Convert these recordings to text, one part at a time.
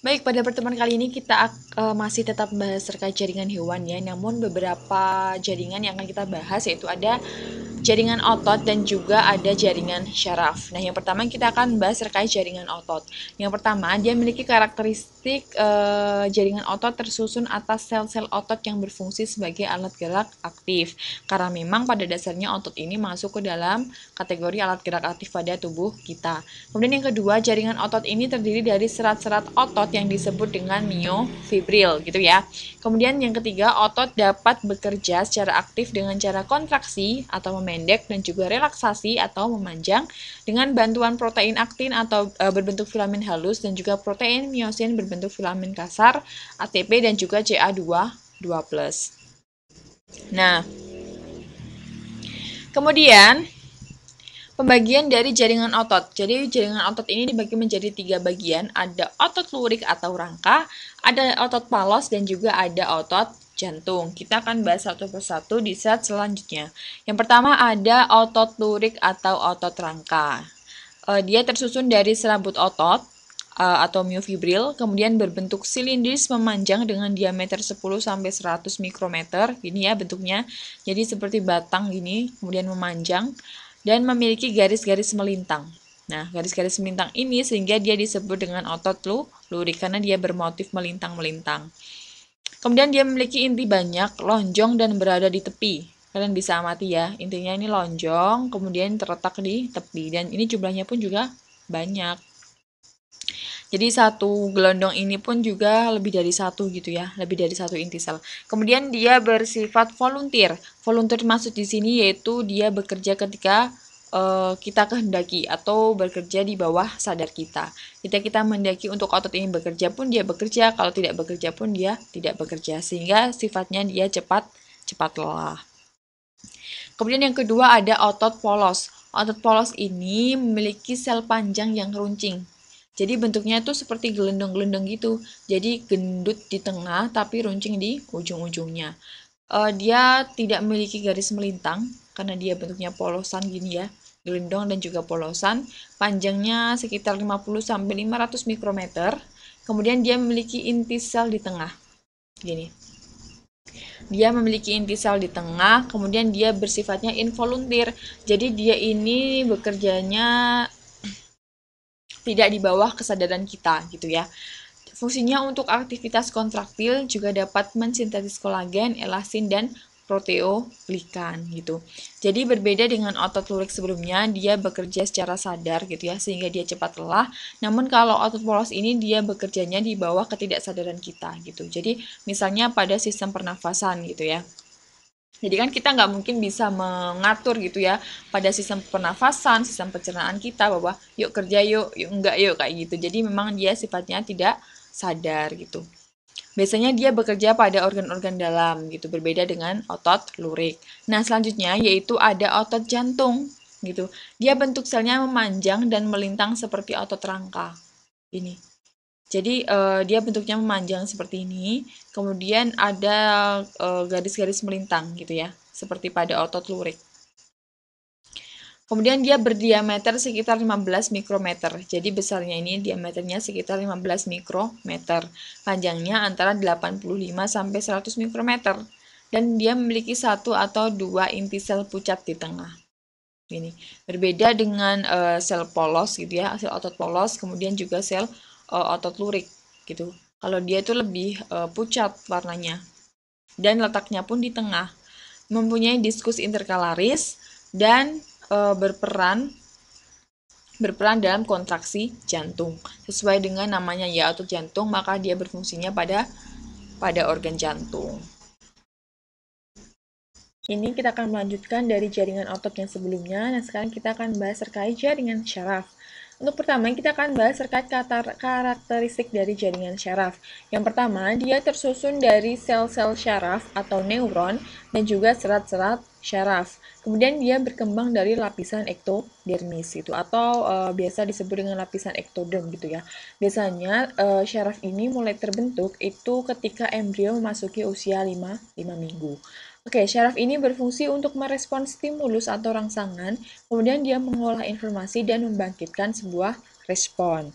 Baik, pada pertemuan kali ini kita masih tetap membahas terkait jaringan hewan ya. Namun beberapa jaringan yang akan kita bahas yaitu ada jaringan otot dan juga ada jaringan syaraf. Nah, yang pertama kita akan bahas terkait jaringan otot. Yang pertama, dia memiliki karakteristik jaringan otot tersusun atas sel-sel otot yang berfungsi sebagai alat gerak aktif. Karena memang pada dasarnya otot ini masuk ke dalam kategori alat gerak aktif pada tubuh kita. Kemudian yang kedua, jaringan otot ini terdiri dari serat-serat otot yang disebut dengan miofibril gitu ya. Kemudian yang ketiga, otot dapat bekerja secara aktif dengan cara kontraksi atau memendek dan juga relaksasi atau memanjang dengan bantuan protein aktin atau berbentuk filamen halus dan juga protein miosin berbentuk filamen kasar, ATP dan juga CA2+. Nah, kemudian pembagian dari jaringan otot. Jadi jaringan otot ini dibagi menjadi 3 bagian. Ada otot lurik atau rangka, ada otot palos, dan juga ada otot jantung. Kita akan bahas satu persatu di slide selanjutnya. Yang pertama ada otot lurik atau otot rangka. Dia tersusun dari serabut otot atau miofibril, kemudian berbentuk silindris memanjang dengan diameter 10-100 mikrometer. Gini ya bentuknya. Jadi seperti batang gini, kemudian memanjang dan memiliki garis-garis melintang. Nah, garis-garis melintang ini sehingga dia disebut dengan otot lurik karena dia bermotif melintang-melintang. Kemudian dia memiliki inti banyak, lonjong dan berada di tepi. Kalian bisa amati ya, intinya ini lonjong, kemudian terletak di tepi dan ini jumlahnya pun juga banyak. Jadi satu gelondong ini pun juga lebih dari satu gitu ya, lebih dari satu inti sel. Kemudian dia bersifat volunteer. Volunteer maksud di sini yaitu dia bekerja ketika kita kehendaki atau bekerja di bawah sadar kita. Ketika kita mendaki untuk otot ini bekerja pun dia bekerja, kalau tidak bekerja pun dia tidak bekerja, sehingga sifatnya dia cepat lelah. Kemudian yang kedua ada otot polos. Otot polos ini memiliki sel panjang yang runcing. Jadi bentuknya itu seperti gelendong-gelendong gitu. Jadi gendut di tengah tapi runcing di ujung-ujungnya. Dia tidak memiliki garis melintang karena dia bentuknya polosan gini ya. Gelendong dan juga polosan. Panjangnya sekitar 50-500 mikrometer. Kemudian dia memiliki inti sel di tengah. Gini. Dia memiliki inti sel di tengah, kemudian dia bersifatnya involunteer. Jadi dia ini bekerjanya tidak di bawah kesadaran kita gitu ya. Fungsinya untuk aktivitas kontraktil juga dapat mensintesis kolagen, elasin, dan proteoglikan gitu. Jadi berbeda dengan otot lurik sebelumnya, dia bekerja secara sadar gitu ya, sehingga dia cepat lelah. Namun kalau otot polos ini dia bekerjanya di bawah ketidaksadaran kita gitu. Jadi misalnya pada sistem pernafasan gitu ya. Jadi kan kita nggak mungkin bisa mengatur gitu ya pada sistem pernafasan, sistem pencernaan kita bahwa yuk kerja yuk enggak yuk kayak gitu. Jadi memang dia sifatnya tidak sadar gitu. Biasanya dia bekerja pada organ-organ dalam gitu, berbeda dengan otot lurik. Nah, selanjutnya yaitu ada otot jantung gitu. Dia bentuk selnya memanjang dan melintang seperti otot rangka. Ini. Jadi dia bentuknya memanjang seperti ini, kemudian ada garis-garis melintang gitu ya, seperti pada otot lurik. Kemudian dia berdiameter sekitar 15 mikrometer. Jadi besarnya ini diameternya sekitar 15 mikrometer. Panjangnya antara 85 sampai 100 mikrometer. Dan dia memiliki satu atau dua inti sel pucat di tengah. Ini berbeda dengan sel polos gitu ya, sel otot polos, kemudian juga sel otot lurik gitu. Kalau dia itu lebih pucat warnanya dan letaknya pun di tengah. Mempunyai diskus interkalaris dan berperan dalam kontraksi jantung. Sesuai dengan namanya ya otot jantung, maka dia berfungsinya pada organ jantung. Ini kita akan melanjutkan dari jaringan otot yang sebelumnya. Nah, sekarang kita akan bahas terkait jaringan syaraf. Untuk pertama, kita akan bahas terkait karakteristik dari jaringan syaraf. Yang pertama, dia tersusun dari sel-sel syaraf atau neuron dan juga serat-serat syaraf. Kemudian dia berkembang dari lapisan ektodermis itu atau biasa disebut dengan lapisan ektoderm gitu ya. Biasanya syaraf ini mulai terbentuk itu ketika embrio memasuki usia 5 minggu. Oke, syaraf ini berfungsi untuk merespons stimulus atau rangsangan, kemudian dia mengolah informasi dan membangkitkan sebuah respon.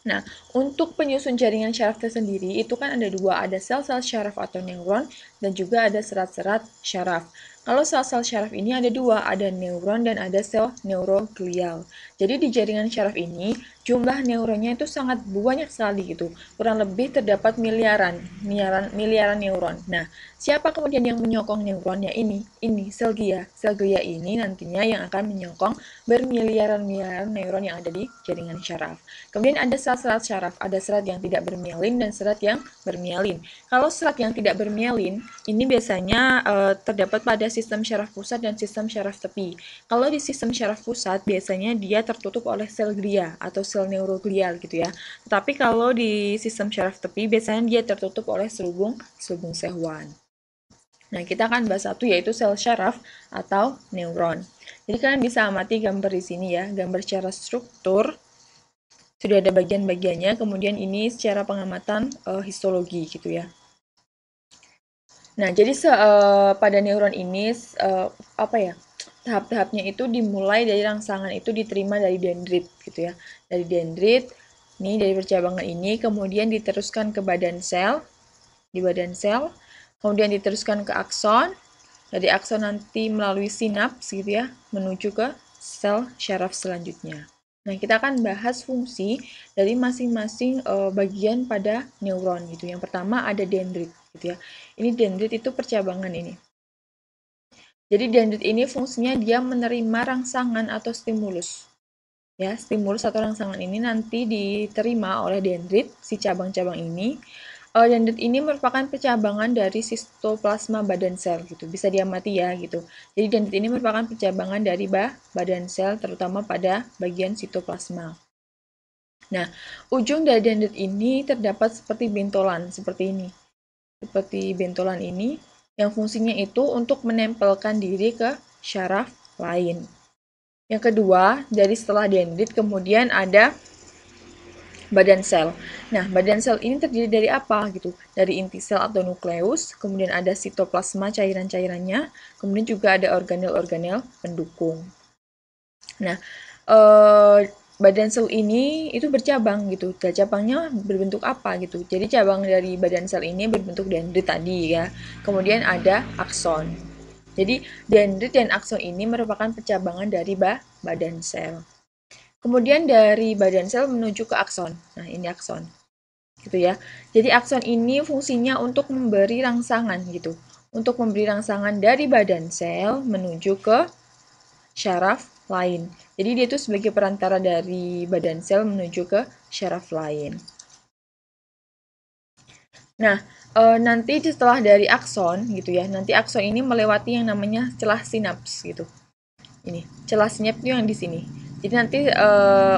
Nah, untuk penyusun jaringan syaraf tersendiri itu kan ada dua, ada sel-sel syaraf atau neuron dan juga ada serat-serat syaraf. Kalau sel-sel syaraf ini ada dua, ada neuron dan ada sel neuroglial. Jadi di jaringan syaraf ini jumlah neuronnya itu sangat banyak sekali gitu. Kurang lebih terdapat miliaran neuron. Nah, siapa kemudian yang menyokong neuronnya ini? Ini sel glia. Sel glia ini nantinya yang akan menyokong bermiliaran-miliaran neuron yang ada di jaringan syaraf. Kemudian ada serat syaraf, ada serat yang tidak bermielin dan serat yang bermielin. Kalau serat yang tidak bermielin, ini biasanya terdapat pada sistem syaraf pusat dan sistem syaraf tepi. Kalau di sistem syaraf pusat, biasanya dia tertutup oleh sel glia atau sel neuroglial gitu ya. Tetapi kalau di sistem syaraf tepi, biasanya dia tertutup oleh selubung sehwan. Nah, kita akan bahas satu yaitu sel syaraf atau neuron. Jadi kalian bisa amati gambar di sini ya, gambar secara struktur sudah ada bagian-bagiannya, kemudian ini secara pengamatan histologi gitu ya. Nah, jadi pada neuron ini apa ya? Tahap-tahapnya itu dimulai dari rangsangan itu diterima dari dendrit gitu ya. Dari dendrit, ini dari percabangan ini kemudian diteruskan ke badan sel, di badan sel, kemudian diteruskan ke akson, dari akson nanti melalui sinaps gitu ya, menuju ke sel syaraf selanjutnya. Nah, kita akan bahas fungsi dari masing-masing bagian pada neuron gitu. Yang pertama ada dendrit gitu ya. Ini dendrit itu percabangan ini. Jadi dendrit ini fungsinya dia menerima rangsangan atau stimulus. Ya, stimulus atau rangsangan ini nanti diterima oleh dendrit, si cabang-cabang ini. Dendrit ini merupakan percabangan dari sitoplasma badan sel gitu. Bisa diamati ya gitu. Jadi dendrit ini merupakan percabangan dari badan sel terutama pada bagian sitoplasma. Nah, ujung dari dendrit ini terdapat seperti bentolan seperti ini. Seperti bentolan ini yang fungsinya itu untuk menempelkan diri ke syaraf lain. Yang kedua, dari setelah dendrit kemudian ada badan sel. Nah, badan sel ini terdiri dari apa gitu? Dari inti sel atau nukleus, kemudian ada sitoplasma cairan-cairannya, kemudian juga ada organel-organel pendukung. Nah, badan sel ini itu bercabang gitu. Dan cabangnya berbentuk apa gitu? Jadi cabang dari badan sel ini berbentuk dendrit tadi ya. Kemudian ada akson. Jadi dendrit dan akson ini merupakan percabangan dari badan sel. Kemudian dari badan sel menuju ke akson. Nah, ini akson. Gitu ya. Jadi akson ini fungsinya untuk memberi rangsangan gitu. Untuk memberi rangsangan dari badan sel menuju ke syaraf lain. Jadi dia itu sebagai perantara dari badan sel menuju ke syaraf lain. Nah, nanti setelah dari akson gitu ya. Nanti akson ini melewati yang namanya celah sinaps gitu. Ini, celah sinaps itu yang di sini. Jadi nanti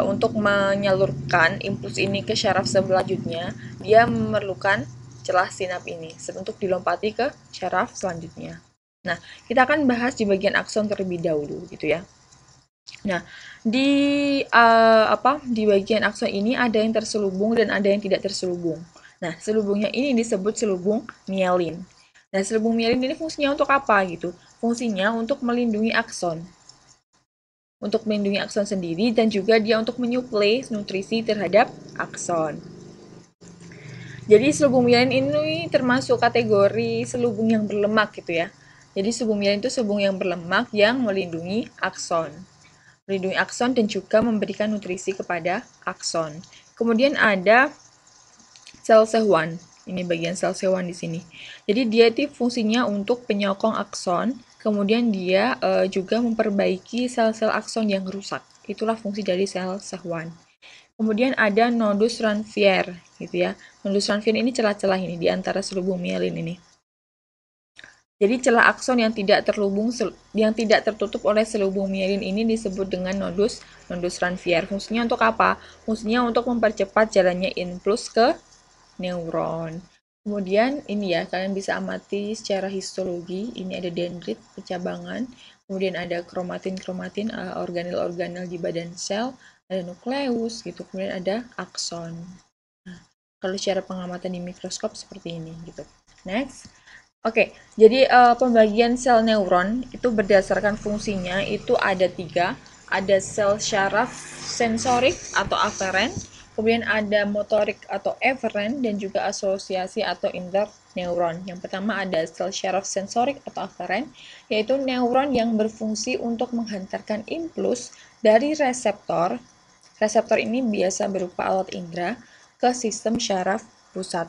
untuk menyalurkan impuls ini ke syaraf selanjutnya, dia memerlukan celah sinap ini untuk dilompati ke syaraf selanjutnya. Nah, kita akan bahas di bagian akson terlebih dahulu gitu ya. Nah, di bagian akson ini ada yang terselubung dan ada yang tidak terselubung. Nah, selubungnya ini disebut selubung mielin. Nah, selubung mielin ini fungsinya untuk apa gitu? Fungsinya untuk melindungi akson. Untuk melindungi akson sendiri dan juga dia untuk menyuplai nutrisi terhadap akson. Jadi selubung mielin ini termasuk kategori selubung yang berlemak gitu ya. Jadi selubung mielin itu selubung yang berlemak yang melindungi akson. Melindungi akson dan juga memberikan nutrisi kepada akson. Kemudian ada sel sehwan. Ini bagian sel sehwan di sini. Jadi dia itu fungsinya untuk penyokong akson. Kemudian dia juga memperbaiki sel-sel akson yang rusak. Itulah fungsi dari sel sehwan. Kemudian ada nodus Ranvier, gitu ya. Nodus Ranvier ini celah-celah ini di antara selubung mielin ini. Jadi celah akson yang tidak tertutup oleh selubung mielin ini disebut dengan nodus Ranvier. Fungsinya untuk apa? Fungsinya untuk mempercepat jalannya impuls ke neuron. Kemudian ini ya, kalian bisa amati secara histologi. Ini ada dendrit, percabangan. Kemudian ada kromatin-kromatin, organel-organel di badan sel. Ada nukleus gitu. Kemudian ada akson. Nah, kalau secara pengamatan di mikroskop seperti ini gitu. Next. Oke, jadi pembagian sel neuron itu berdasarkan fungsinya itu ada 3. Ada sel syaraf sensorik atau aferen, kemudian ada motorik atau efferent, dan juga asosiasi atau interneuron. Yang pertama ada sel syaraf sensorik atau afferent, yaitu neuron yang berfungsi untuk menghantarkan impuls dari reseptor. Reseptor ini biasa berupa alat indera ke sistem syaraf pusat.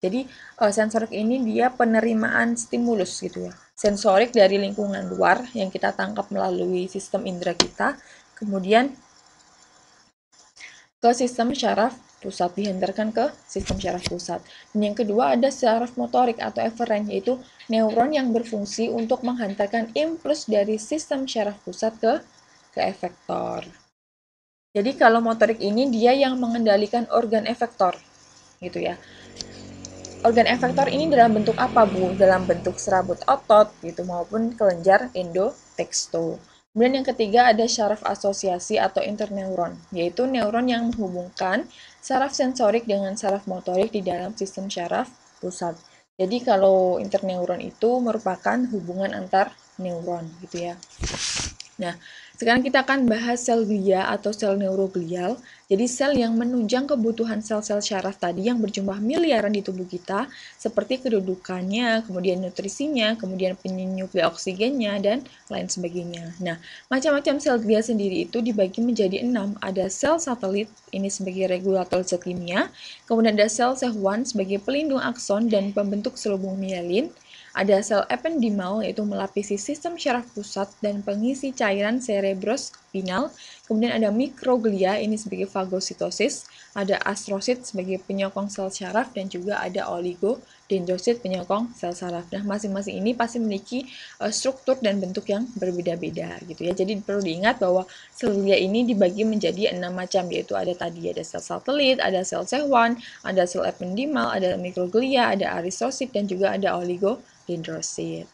Jadi sensorik ini dia penerimaan stimulus gitu ya. Sensorik dari lingkungan luar yang kita tangkap melalui sistem indera kita, kemudian ke sistem syaraf pusat, dihantarkan ke sistem syaraf pusat. Dan yang kedua ada syaraf motorik atau efferent, yaitu neuron yang berfungsi untuk menghantarkan impuls dari sistem syaraf pusat ke efektor. Jadi kalau motorik ini dia yang mengendalikan organ efektor gitu ya. Organ efektor ini dalam bentuk apa, Bu? Dalam bentuk serabut otot gitu maupun kelenjar endoteksto. Kemudian yang ketiga ada syaraf asosiasi atau interneuron, yaitu neuron yang menghubungkan saraf sensorik dengan saraf motorik di dalam sistem syaraf pusat. Jadi kalau interneuron itu merupakan hubungan antar neuron gitu ya. Nah, sekarang kita akan bahas sel glia atau sel neuroglial. Jadi sel yang menunjang kebutuhan sel-sel syaraf tadi yang berjumlah miliaran di tubuh kita, seperti kedudukannya, kemudian nutrisinya, kemudian penyuplai oksigennya, dan lain sebagainya. Nah, macam-macam sel glia sendiri itu dibagi menjadi 6. Ada sel satelit, ini sebagai regulator zat kimia, kemudian ada sel Schwann sebagai pelindung akson dan pembentuk selubung mielin, ada sel ependimal, yaitu melapisi sistem syaraf pusat dan pengisi cairan cerebrospinal. Kemudian ada mikroglia, ini sebagai fagositosis. Ada astrosit sebagai penyokong sel syaraf, dan juga ada oligodendrosit penyokong sel saraf. Nah, masing-masing ini pasti memiliki struktur dan bentuk yang berbeda-beda gitu ya. Jadi perlu diingat bahwa sel glia ini dibagi menjadi 6 macam, yaitu ada tadi ada sel satelit, ada sel Schwann, ada sel ependimal, ada mikroglia, ada astrosit, dan juga ada oligodendrosit.